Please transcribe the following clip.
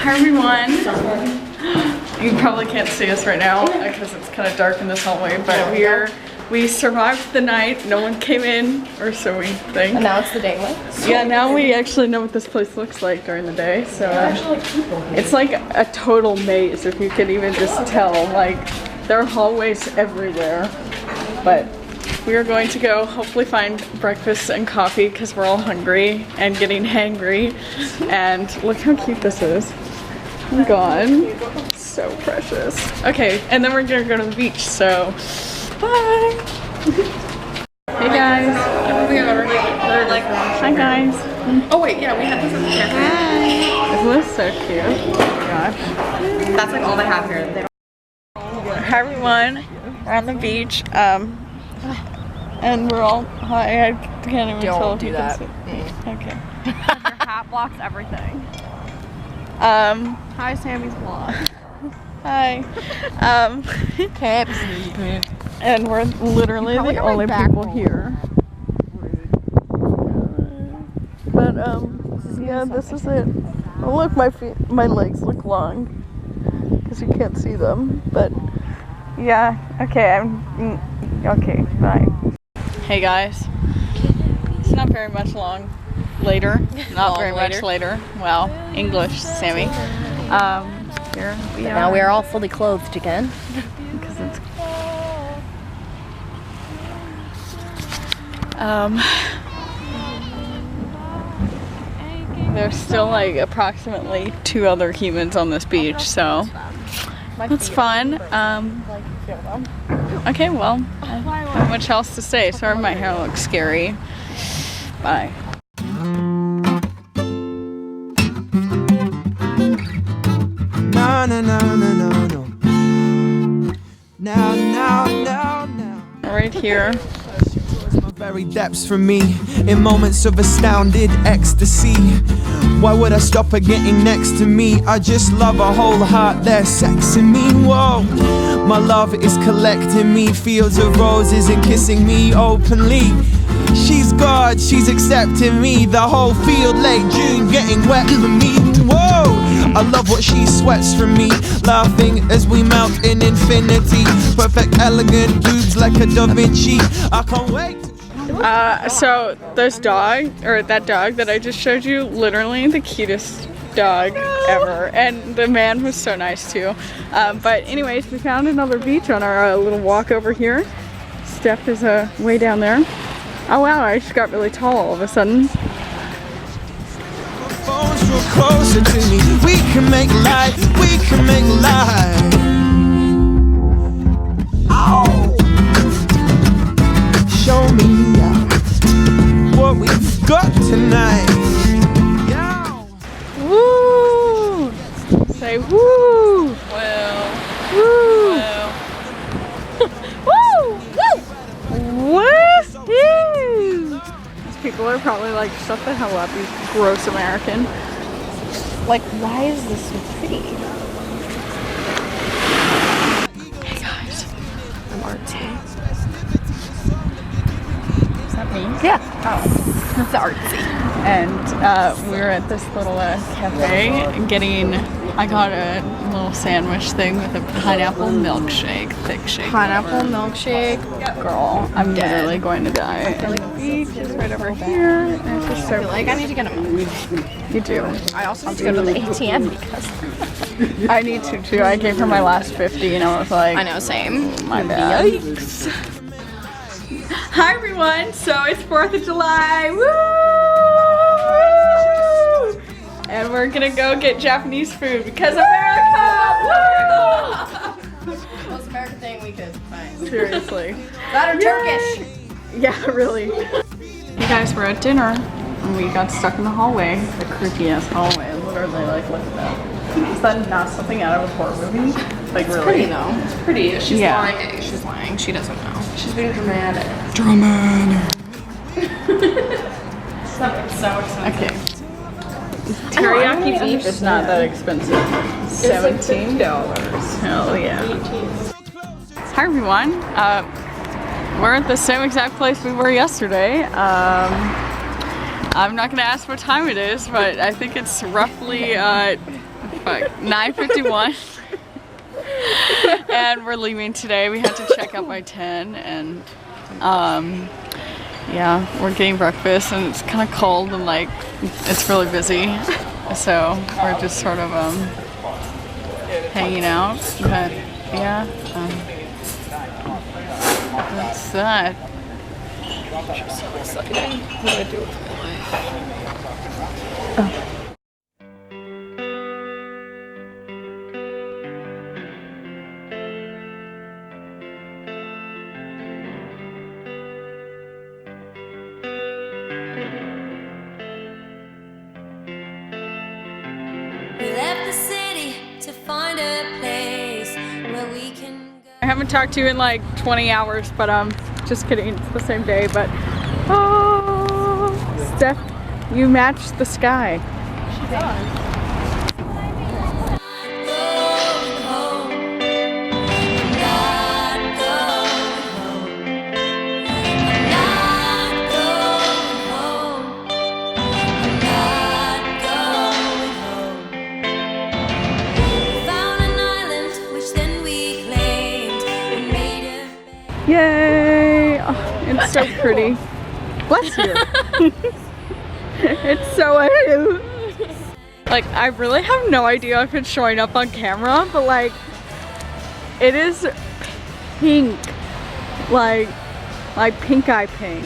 Hi everyone. You probably can't see us right now because it's kind of dark in this hallway, but we survived the night. No one came in, or so we think. And now it's the daylight. Yeah, now we actually know what this place looks like during the day. So it's like a total maze, if you can even just tell. Like there are hallways everywhere, but we are going to go hopefully find breakfast and coffee because we're all hungry and getting hangry. And look how cute this is. Oh my god, so precious. Okay, and then we're gonna go to the beach, so bye. Hey guys. Hi guys. Oh wait, yeah, we had this at the cafe. Isn't this so cute? Oh my gosh. That's like all they have here. They Hi everyone. We're on the beach. And we're all hi. I can't even tell if you can see. Okay. Your hat blocks everything. Hi, Sammy's vlog. Hi. And we're literally the only people here. But yeah, this is it. Oh look, my legs look long because you can't see them. But yeah, okay, okay. Bye. Hey guys, it's not very much later. Not very much later. Well, English, Sammy. Here we are. Now we are all fully clothed again. Because it's there's still like approximately 2 other humans on this beach, so that's fun. Okay, well, I don't have much else to say. Sorry, my hair looks scary. Bye. No, no, no, no, no, no. Now, now, now, now. Right here. My very depths from me in moments of astounded ecstasy. Why would I stop her getting next to me? I just love her whole heart, there's sex in me. Whoa, my love is collecting me, fields of roses and kissing me openly. She's God, she's accepting me. The whole field late June getting wet for me. Whoa, I love what she sweats from me, laughing as we melt in infinity. Perfect, elegant boobs like a Da Vinci. I can't wait. So this dog, or that dog that I just showed you, literally the cutest dog ever, and the man was so nice too. But anyways, we found another beach on our little walk over here. Steph is way down there. Oh wow, I just got really tall all of a sudden. Phones draw closer to me. We can make light, we can make light. Oh, show me what we've got tonight. Yeah. Woo! Say woo! Well. Woo! Woo! Woo! Woo! These people are probably like, shut the hell up, you gross American. Like, why is this so pretty? Hey guys, I'm artsy. is that me? Yeah. Oh, that's artsy. And we were at this little cafe getting, I got a little sandwich thing with a pineapple milkshake, thick shake. Pineapple milkshake. Girl, I'm literally going to die. And the beach is right over here. And it's just so I need to get a move. You do. I also need to go to the ATM because I need to too. I gave her my last 50 and I was like, I know, same. my bad. Yikes. Hi everyone, so it's 4th of July, woo! And we're gonna go get Japanese food because America! Woo! Most American thing we could find. Seriously. That or Turkish. Yeah, really. You guys, we're at dinner and we got stuck in the hallway, the creepy ass hallway. Literally, like, look at that. Is that not something out of a horror movie? Like, It's really? pretty though. It's pretty. She's Yeah. lying. She's lying. She doesn't know. She's being dramatic. Dramatic. So excited. Okay. Teriyaki beef is not that expensive. $17. Hell yeah. Hi everyone. We're at the same exact place we were yesterday. I'm not gonna ask what time it is, but I think it's roughly Fuck, 9:51. And we're leaving today. We had to check out by 10 and yeah, we're getting breakfast and it's kind of cold and like it's really busy. So we're just sort of hanging out. But yeah, that's that. I'm so excited. What do I do with my life? Oh. I haven't talked to you in like 20 hours, but just kidding, it's the same day, but oh, Steph, you matched the sky. She does. Yay! Oh, it's so pretty. Bless you. It's so like, I really have no idea if it's showing up on camera, but like, it is pink. Like pink eye pink.